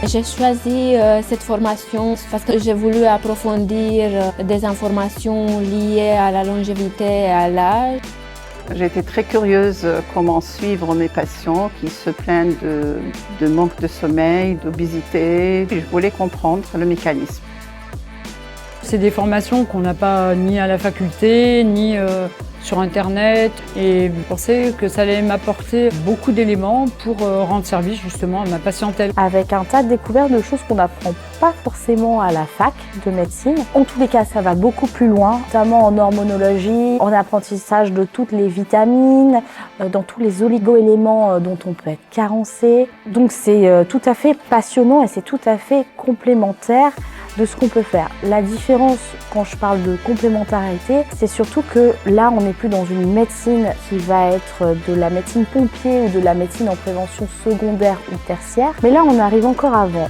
J'ai choisi cette formation parce que j'ai voulu approfondir des informations liées à la longévité et à l'âge. J'ai été très curieuse comment suivre mes patients qui se plaignent de manque de sommeil, d'obésité. Je voulais comprendre le mécanisme. C'est des formations qu'on n'a pas ni à la faculté, ni sur Internet. Et je pensais que ça allait m'apporter beaucoup d'éléments pour rendre service justement à ma patientèle. Avec un tas de découvertes de choses qu'on n'apprend pas forcément à la fac de médecine. En tous les cas, ça va beaucoup plus loin, notamment en hormonologie, en apprentissage de toutes les vitamines, dans tous les oligo-éléments dont on peut être carencé. Donc c'est tout à fait passionnant et c'est tout à fait complémentaire de ce qu'on peut faire. La différence quand je parle de complémentarité, c'est surtout que là on n'est plus dans une médecine qui va être de la médecine pompier ou de la médecine en prévention secondaire ou tertiaire, mais là on arrive encore avant.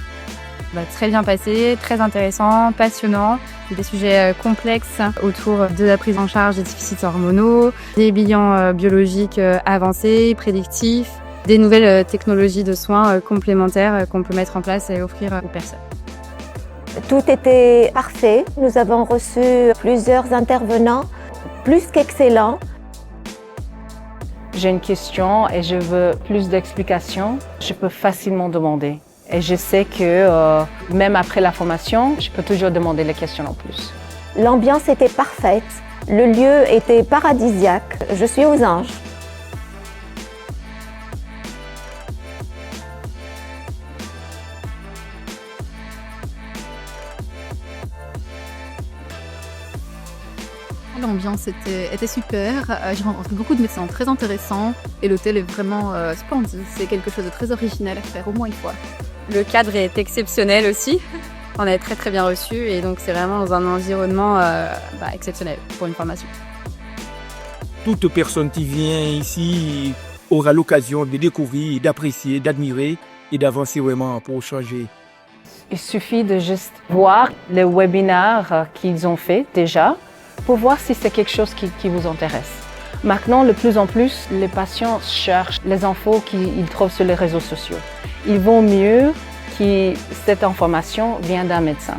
Très bien passé, très intéressant, passionnant, des sujets complexes autour de la prise en charge des déficits hormonaux, des bilans biologiques avancés, prédictifs, des nouvelles technologies de soins complémentaires qu'on peut mettre en place et offrir aux personnes. Tout était parfait. Nous avons reçu plusieurs intervenants, plus qu'excellents. J'ai une question et je veux plus d'explications. Je peux facilement demander. Et je sais que même après la formation, je peux toujours demander les questions en plus. L'ambiance était parfaite. Le lieu était paradisiaque. Je suis aux anges. L'ambiance était super, j'ai rencontré beaucoup de médecins très intéressants et l'hôtel est vraiment splendide, c'est quelque chose de très original à faire au moins une fois. Le cadre est exceptionnel aussi, on est très très bien reçus et donc c'est vraiment dans un environnement exceptionnel pour une formation. Toute personne qui vient ici aura l'occasion de découvrir, d'apprécier, d'admirer et d'avancer vraiment pour changer. Il suffit de juste voir les webinaires qu'ils ont fait déjà pour voir si c'est quelque chose qui vous intéresse. Maintenant, de plus en plus, les patients cherchent les infos qu'ils trouvent sur les réseaux sociaux. Il vaut mieux que cette information vienne d'un médecin.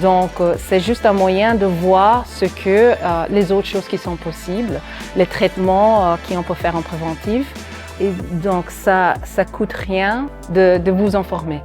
Donc, c'est juste un moyen de voir ce que les autres choses qui sont possibles, les traitements qu'on peut faire en préventif. Et donc, ça ne coûte rien de vous informer.